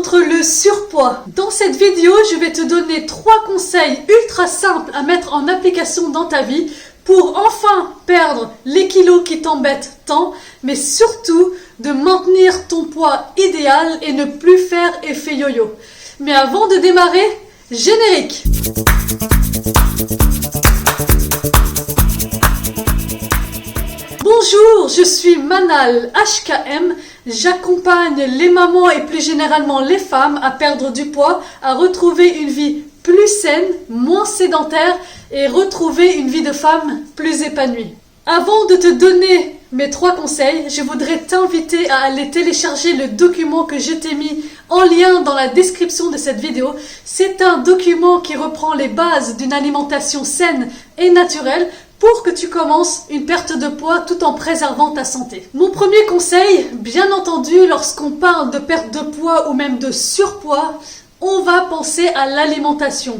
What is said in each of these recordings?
contre le surpoids. Dans cette vidéo, je vais te donner 3 conseils ultra simples à mettre en application dans ta vie pour enfin perdre les kilos qui t'embêtent tant, mais surtout de maintenir ton poids idéal et ne plus faire effet yo-yo. Mais avant de démarrer, générique! Bonjour, je suis Manal HKM. J'accompagne les mamans et plus généralement les femmes à perdre du poids, à retrouver une vie plus saine, moins sédentaire et retrouver une vie de femme plus épanouie. Avant de te donner mes 3 conseils, je voudrais t'inviter à aller télécharger le document que je t'ai mis en lien dans la description de cette vidéo. C'est un document qui reprend les bases d'une alimentation saine et naturelle pour que tu commences une perte de poids tout en préservant ta santé. Mon premier conseil, bien entendu, lorsqu'on parle de perte de poids ou même de surpoids, on va penser à l'alimentation.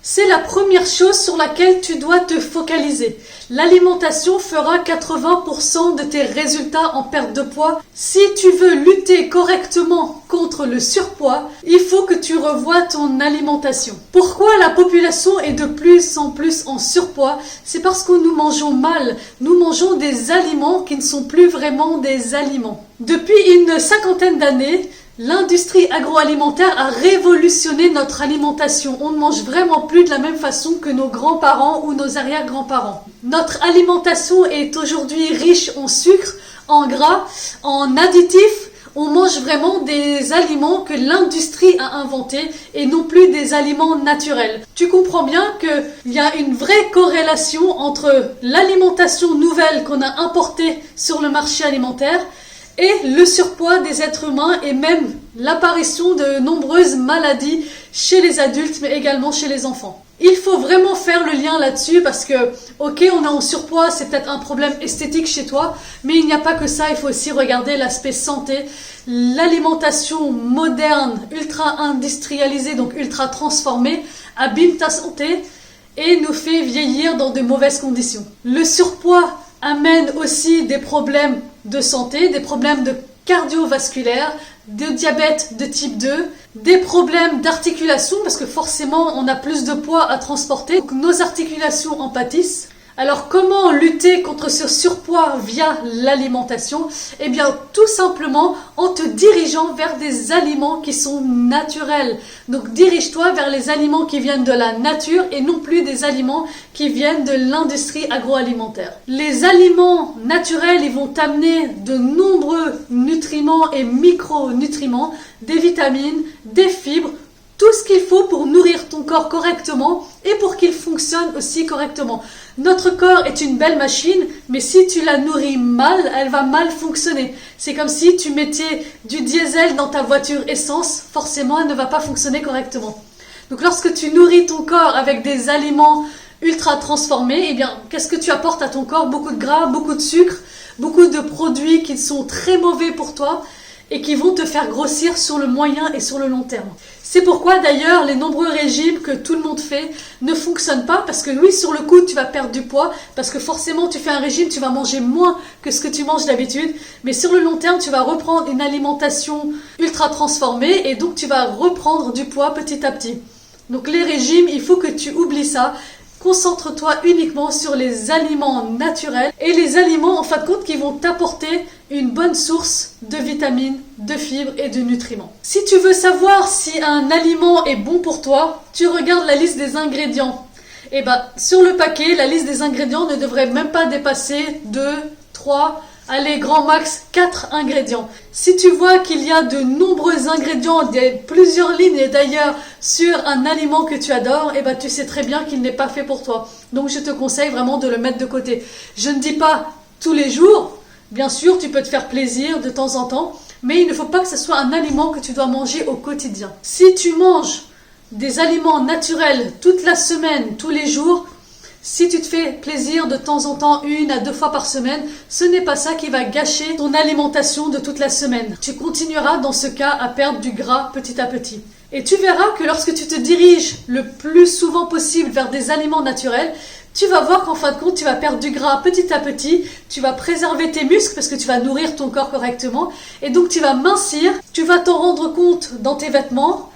C'est la première chose sur laquelle tu dois te focaliser. L'alimentation fera 80% de tes résultats en perte de poids. Si tu veux lutter correctement contre le surpoids, il faut que tu revoies ton alimentation. Pourquoi la population est de plus en plus en surpoids? C'est parce que nous mangeons mal. Nous mangeons des aliments qui ne sont plus vraiment des aliments. Depuis une 50aine d'années, l'industrie agroalimentaire a révolutionné notre alimentation. On ne mange vraiment plus de la même façon que nos grands-parents ou nos arrière-grands-parents. Notre alimentation est aujourd'hui riche en sucre, en gras, en additifs. On mange vraiment des aliments que l'industrie a inventés et non plus des aliments naturels. Tu comprends bien qu'il y a une vraie corrélation entre l'alimentation nouvelle qu'on a importée sur le marché alimentaire et le surpoids des êtres humains et même l'apparition de nombreuses maladies chez les adultes mais également chez les enfants. Il faut vraiment faire le lien là-dessus parce que, ok, on est en surpoids, c'est peut-être un problème esthétique chez toi, mais il n'y a pas que ça, il faut aussi regarder l'aspect santé. L'alimentation moderne, ultra industrialisée, donc ultra transformée, abîme ta santé et nous fait vieillir dans de mauvaises conditions. Le surpoids amène aussi des problèmes de santé, des problèmes de cardiovasculaire, de diabète de type 2, des problèmes d'articulation parce que forcément on a plus de poids à transporter, donc nos articulations en pâtissent. Alors comment lutter contre ce surpoids via l'alimentation? Eh bien tout simplement en te dirigeant vers des aliments qui sont naturels. Donc dirige-toi vers les aliments qui viennent de la nature et non plus des aliments qui viennent de l'industrie agroalimentaire. Les aliments naturels, ils vont t'amener de nombreux nutriments et micronutriments, des vitamines, des fibres, tout ce qu'il faut pour nourrir ton corps correctement et pour qu'il fonctionne aussi correctement. Notre corps est une belle machine, mais si tu la nourris mal, elle va mal fonctionner. C'est comme si tu mettais du diesel dans ta voiture essence, forcément elle ne va pas fonctionner correctement. Donc lorsque tu nourris ton corps avec des aliments ultra transformés, eh bien qu'est-ce que tu apportes à ton corps? Beaucoup de gras, beaucoup de sucre, beaucoup de produits qui sont très mauvais pour toi et qui vont te faire grossir sur le moyen et sur le long terme. C'est pourquoi d'ailleurs les nombreux régimes que tout le monde fait ne fonctionnent pas parce que oui, sur le coup tu vas perdre du poids parce que forcément tu fais un régime, tu vas manger moins que ce que tu manges d'habitude, mais sur le long terme tu vas reprendre une alimentation ultra transformée et donc tu vas reprendre du poids petit à petit. Donc les régimes, il faut que tu oublies ça. Concentre-toi uniquement sur les aliments naturels et les aliments en fin de compte qui vont t'apporter une bonne source de vitamines, de fibres et de nutriments. Si tu veux savoir si un aliment est bon pour toi, tu regardes la liste des ingrédients. Et sur le paquet, la liste des ingrédients ne devrait même pas dépasser 2, 3, allez, grand max 4 ingrédients. Si tu vois qu'il y a de nombreux ingrédients, plusieurs lignes d'ailleurs sur un aliment que tu adores, tu sais très bien qu'il n'est pas fait pour toi. Donc je te conseille vraiment de le mettre de côté. Je ne dis pas tous les jours, bien sûr tu peux te faire plaisir de temps en temps, mais il ne faut pas que ce soit un aliment que tu dois manger au quotidien. Si tu manges des aliments naturels toute la semaine, tous les jours, si tu te fais plaisir de temps en temps, 1 à 2 fois par semaine, ce n'est pas ça qui va gâcher ton alimentation de toute la semaine. Tu continueras dans ce cas à perdre du gras petit à petit. Et tu verras que lorsque tu te diriges le plus souvent possible vers des aliments naturels, tu vas voir qu'en fin de compte, tu vas perdre du gras petit à petit, tu vas préserver tes muscles parce que tu vas nourrir ton corps correctement et donc tu vas mincir, tu vas t'en rendre compte dans tes vêtements,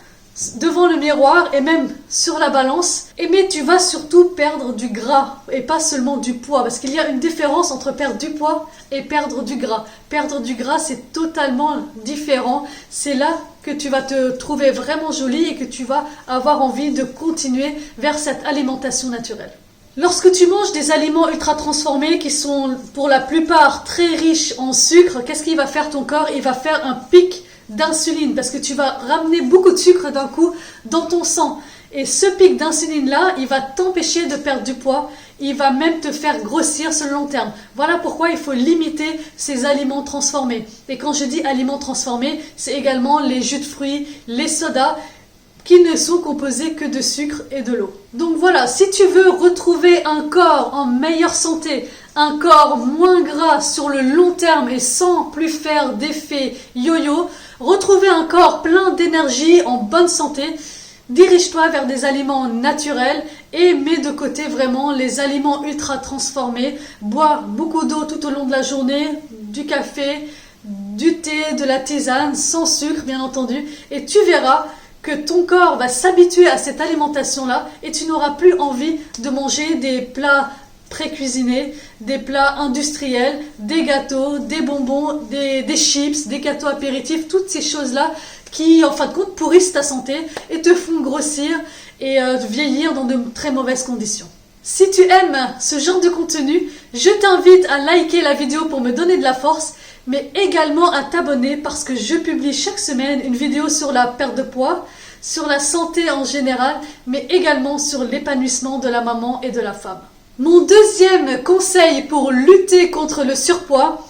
devant le miroir et même sur la balance. Mais tu vas surtout perdre du gras et pas seulement du poids parce qu'il y a une différence entre perdre du poids et perdre du gras. Perdre du gras, c'est totalement différent. C'est là que tu vas te trouver vraiment jolie et que tu vas avoir envie de continuer vers cette alimentation naturelle. Lorsque tu manges des aliments ultra transformés qui sont pour la plupart très riches en sucre, qu'est-ce qu'il va faire ton corps? Il va faire un pic d'insuline parce que tu vas ramener beaucoup de sucre d'un coup dans ton sang. Et ce pic d'insuline-là, il va t'empêcher de perdre du poids. Il va même te faire grossir sur le long terme. Voilà pourquoi il faut limiter ces aliments transformés. Et quand je dis aliments transformés, c'est également les jus de fruits, les sodas, qui ne sont composés que de sucre et de l'eau. Donc voilà, si tu veux retrouver un corps en meilleure santé, un corps moins gras sur le long terme et sans plus faire d'effet yo-yo, retrouver un corps plein d'énergie, en bonne santé, dirige-toi vers des aliments naturels et mets de côté vraiment les aliments ultra transformés. Bois beaucoup d'eau tout au long de la journée, du café, du thé, de la tisane, sans sucre bien entendu, et tu verras que ton corps va s'habituer à cette alimentation-là et tu n'auras plus envie de manger des plats pré-cuisinés, des plats industriels, des gâteaux, des bonbons, des chips, des gâteaux apéritifs, toutes ces choses-là qui, en fin de compte, pourrissent ta santé et te font grossir et vieillir dans de très mauvaises conditions. Si tu aimes ce genre de contenu, je t'invite à liker la vidéo pour me donner de la force, mais également à t'abonner parce que je publie chaque semaine une vidéo sur la perte de poids, sur la santé en général, mais également sur l'épanouissement de la maman et de la femme. Mon deuxième conseil pour lutter contre le surpoids,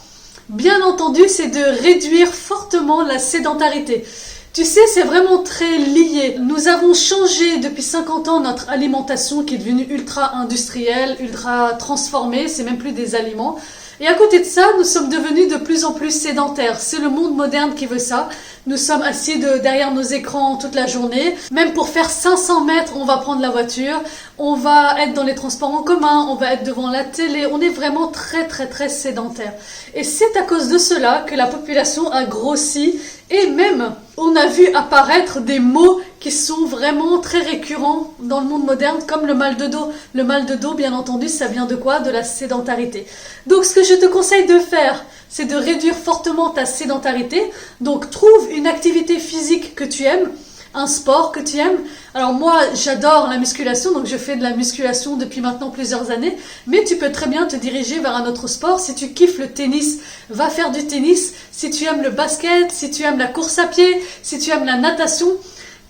bien entendu, c'est de réduire fortement la sédentarité. Tu sais, c'est vraiment très lié. Nous avons changé depuis 50 ans notre alimentation qui est devenue ultra industrielle, ultra transformée, c'est même plus des aliments. Et à côté de ça, nous sommes devenus de plus en plus sédentaires. C'est le monde moderne qui veut ça. Nous sommes assis derrière nos écrans toute la journée. Même pour faire 500 mètres, on va prendre la voiture. On va être dans les transports en commun. On va être devant la télé. On est vraiment très très très sédentaires. Et c'est à cause de cela que la population a grossi. Et même, on a vu apparaître des mots qui sont vraiment très récurrents dans le monde moderne, comme le mal de dos. Le mal de dos, bien entendu, ça vient de quoi? De la sédentarité. Donc, ce que je te conseille de faire, c'est de réduire fortement ta sédentarité. Donc, trouve une activité physique que tu aimes, un sport que tu aimes. Alors moi, j'adore la musculation, donc je fais de la musculation depuis maintenant plusieurs années, mais tu peux très bien te diriger vers un autre sport. Si tu kiffes le tennis, va faire du tennis. Si tu aimes le basket, si tu aimes la course à pied, si tu aimes la natation,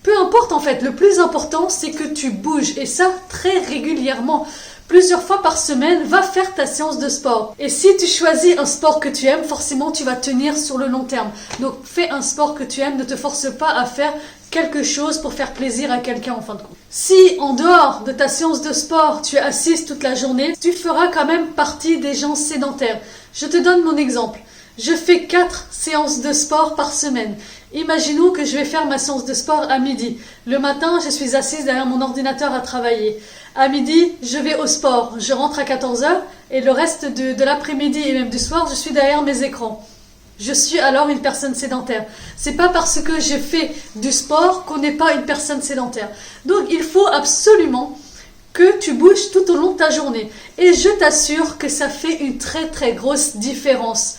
peu importe en fait, le plus important c'est que tu bouges, et ça très régulièrement. Plusieurs fois par semaine, va faire ta séance de sport. Et si tu choisis un sport que tu aimes, forcément tu vas tenir sur le long terme. Donc fais un sport que tu aimes, ne te force pas à faire quelque chose pour faire plaisir à quelqu'un en fin de compte. Si en dehors de ta séance de sport, tu es assise toute la journée, tu feras quand même partie des gens sédentaires. Je te donne mon exemple. Je fais 4 séances de sport par semaine. Imaginons que je vais faire ma séance de sport à midi. Le matin, je suis assise derrière mon ordinateur à travailler. À midi, je vais au sport. Je rentre à 14h et le reste de l'après-midi et même du soir, je suis derrière mes écrans. Je suis alors une personne sédentaire. C'est pas parce que j'ai fait du sport qu'on n'est pas une personne sédentaire. Donc, il faut absolument que tu bouges tout au long de ta journée. Et je t'assure que ça fait une très très grosse différence.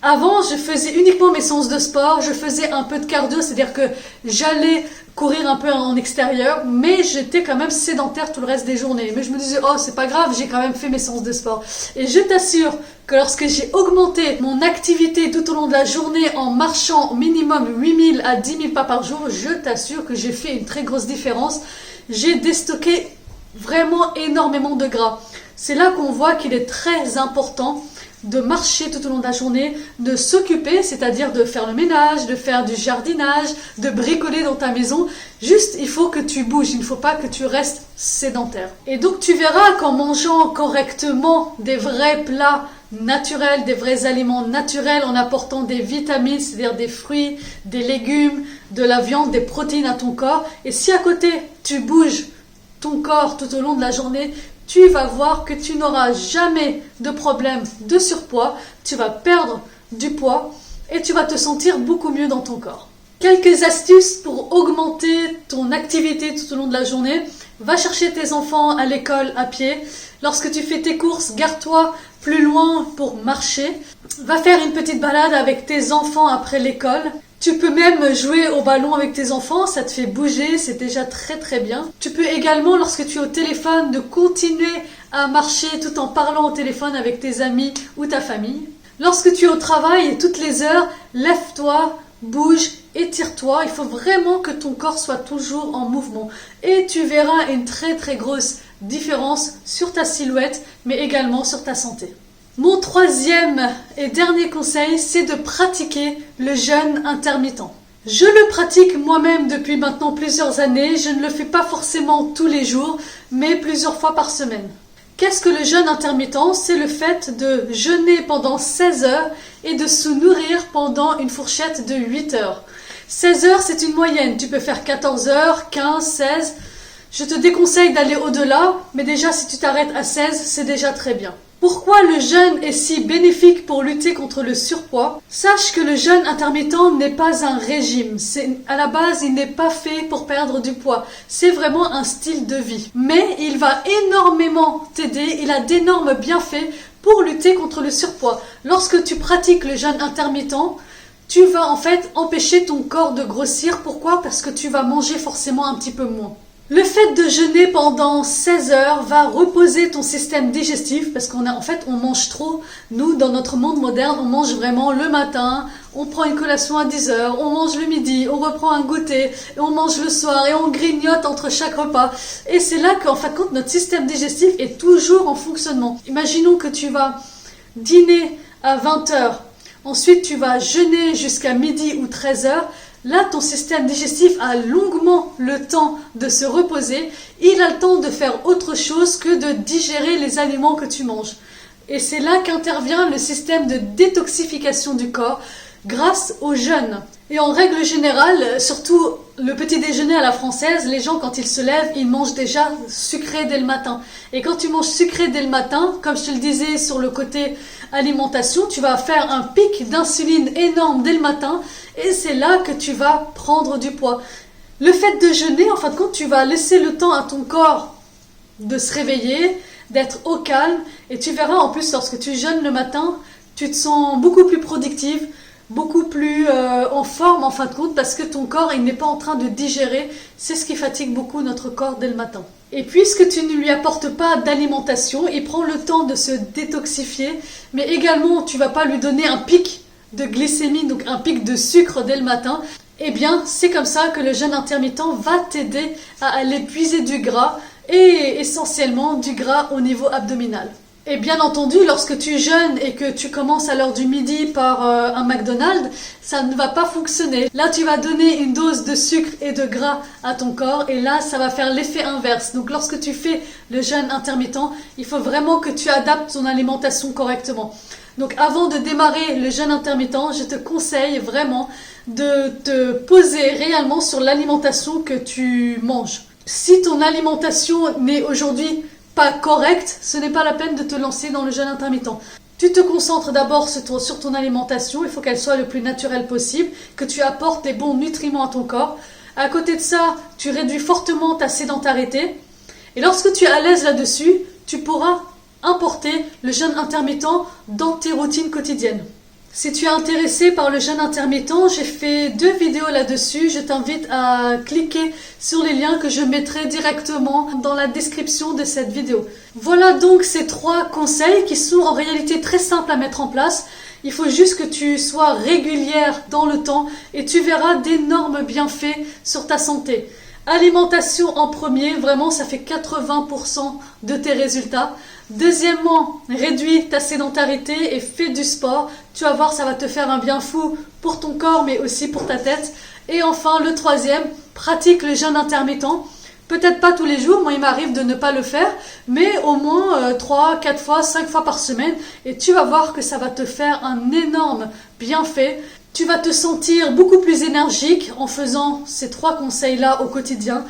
Avant, je faisais uniquement mes séances de sport, je faisais un peu de cardio, c'est-à-dire que j'allais courir un peu en extérieur, mais j'étais quand même sédentaire tout le reste des journées. Mais je me disais, oh, c'est pas grave, j'ai quand même fait mes séances de sport. Et je t'assure que lorsque j'ai augmenté mon activité tout au long de la journée en marchant minimum 8000 à 10 000 pas par jour, je t'assure que j'ai fait une très grosse différence. J'ai déstocké vraiment énormément de gras. C'est là qu'on voit qu'il est très important de marcher tout au long de la journée, de s'occuper, c'est-à-dire de faire le ménage, de faire du jardinage, de bricoler dans ta maison. Juste, il faut que tu bouges, il ne faut pas que tu restes sédentaire. Et donc tu verras qu'en mangeant correctement des vrais plats naturels, des vrais aliments naturels, en apportant des vitamines, c'est-à-dire des fruits, des légumes, de la viande, des protéines à ton corps, et si à côté tu bouges ton corps tout au long de la journée, tu vas voir que tu n'auras jamais de problème de surpoids, tu vas perdre du poids et tu vas te sentir beaucoup mieux dans ton corps. Quelques astuces pour augmenter ton activité tout au long de la journée. Va chercher tes enfants à l'école à pied. Lorsque tu fais tes courses, gare-toi plus loin pour marcher. Va faire une petite balade avec tes enfants après l'école. Tu peux même jouer au ballon avec tes enfants, ça te fait bouger, c'est déjà très très bien. Tu peux également, lorsque tu es au téléphone, de continuer à marcher tout en parlant au téléphone avec tes amis ou ta famille. Lorsque tu es au travail et toutes les heures, lève-toi, bouge, étire-toi. Il faut vraiment que ton corps soit toujours en mouvement. Et tu verras une très très grosse différence sur ta silhouette, mais également sur ta santé. Mon troisième et dernier conseil, c'est de pratiquer le jeûne intermittent. Je le pratique moi-même depuis maintenant plusieurs années. Je ne le fais pas forcément tous les jours, mais plusieurs fois par semaine. Qu'est-ce que le jeûne intermittent? C'est le fait de jeûner pendant 16 heures et de se nourrir pendant une fourchette de 8 heures. 16 heures, c'est une moyenne. Tu peux faire 14 heures, 15, 16. Je te déconseille d'aller au-delà, mais déjà si tu t'arrêtes à 16, c'est déjà très bien. Pourquoi le jeûne est si bénéfique pour lutter contre le surpoids? Sache que le jeûne intermittent n'est pas un régime. À la base, il n'est pas fait pour perdre du poids. C'est vraiment un style de vie. Mais il va énormément t'aider. Il a d'énormes bienfaits pour lutter contre le surpoids. Lorsque tu pratiques le jeûne intermittent, tu vas en fait empêcher ton corps de grossir. Pourquoi? Parce que tu vas manger forcément un petit peu moins. Le fait de jeûner pendant 16 heures va reposer ton système digestif parce on mange trop. Nous, dans notre monde moderne, on mange vraiment le matin, on prend une collation à 10 heures, on mange le midi, on reprend un goûter, et on mange le soir et on grignote entre chaque repas. Et c'est là qu'en fin de compte, notre système digestif est toujours en fonctionnement. Imaginons que tu vas dîner à 20 heures, ensuite tu vas jeûner jusqu'à midi ou 13 heures. Là, ton système digestif a longuement le temps de se reposer. Il a le temps de faire autre chose que de digérer les aliments que tu manges. Et c'est là qu'intervient le système de détoxification du corps grâce au jeûne. Et en règle générale, surtout le petit déjeuner à la française, les gens quand ils se lèvent, ils mangent déjà sucré dès le matin. Et quand tu manges sucré dès le matin, comme je te le disais sur le côté alimentation, tu vas faire un pic d'insuline énorme dès le matin et c'est là que tu vas prendre du poids. Le fait de jeûner, en fin de compte, tu vas laisser le temps à ton corps de se réveiller, d'être au calme et tu verras en plus lorsque tu jeûnes le matin, tu te sens beaucoup plus productive, beaucoup plus en forme en fin de compte parce que ton corps il n'est pas en train de digérer, c'est ce qui fatigue beaucoup notre corps dès le matin. Et puisque tu ne lui apportes pas d'alimentation, il prend le temps de se détoxifier, mais également tu vas pas lui donner un pic de glycémie, donc un pic de sucre dès le matin, eh bien c'est comme ça que le jeûne intermittent va t'aider à aller puiser du gras et essentiellement du gras au niveau abdominal. Et bien entendu, lorsque tu jeûnes et que tu commences à l'heure du midi par un McDonald's, ça ne va pas fonctionner. Là, tu vas donner une dose de sucre et de gras à ton corps et là, ça va faire l'effet inverse. Donc, lorsque tu fais le jeûne intermittent, il faut vraiment que tu adaptes ton alimentation correctement. Donc, avant de démarrer le jeûne intermittent, je te conseille vraiment de te poser réellement sur l'alimentation que tu manges. Si ton alimentation n'est aujourd'hui pas correct, ce n'est pas la peine de te lancer dans le jeûne intermittent. Tu te concentres d'abord sur ton alimentation, il faut qu'elle soit le plus naturelle possible, que tu apportes les bons nutriments à ton corps. À côté de ça, tu réduis fortement ta sédentarité. Et lorsque tu es à l'aise là-dessus, tu pourras importer le jeûne intermittent dans tes routines quotidiennes. Si tu es intéressé par le jeûne intermittent, j'ai fait 2 vidéos là-dessus. Je t'invite à cliquer sur les liens que je mettrai directement dans la description de cette vidéo. Voilà donc ces 3 conseils qui sont en réalité très simples à mettre en place. Il faut juste que tu sois régulière dans le temps et tu verras d'énormes bienfaits sur ta santé. Alimentation en premier, vraiment ça fait 80% de tes résultats. Deuxièmement, réduis ta sédentarité et fais du sport. Tu vas voir, ça va te faire un bien fou pour ton corps mais aussi pour ta tête. Et enfin, le troisième, pratique le jeûne intermittent. Peut-être pas tous les jours, moi il m'arrive de ne pas le faire, mais au moins 3, 4 fois, 5 fois par semaine. Et tu vas voir que ça va te faire un énorme bienfait. Tu vas te sentir beaucoup plus énergique en faisant ces 3 conseils-là au quotidien.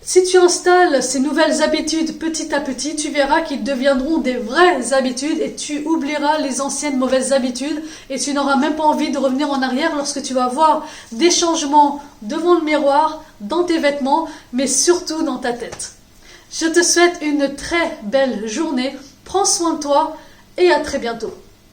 Si tu installes ces nouvelles habitudes petit à petit, tu verras qu'ils deviendront des vraies habitudes et tu oublieras les anciennes mauvaises habitudes et tu n'auras même pas envie de revenir en arrière lorsque tu vas voir des changements devant le miroir, dans tes vêtements, mais surtout dans ta tête. Je te souhaite une très belle journée, prends soin de toi et à très bientôt.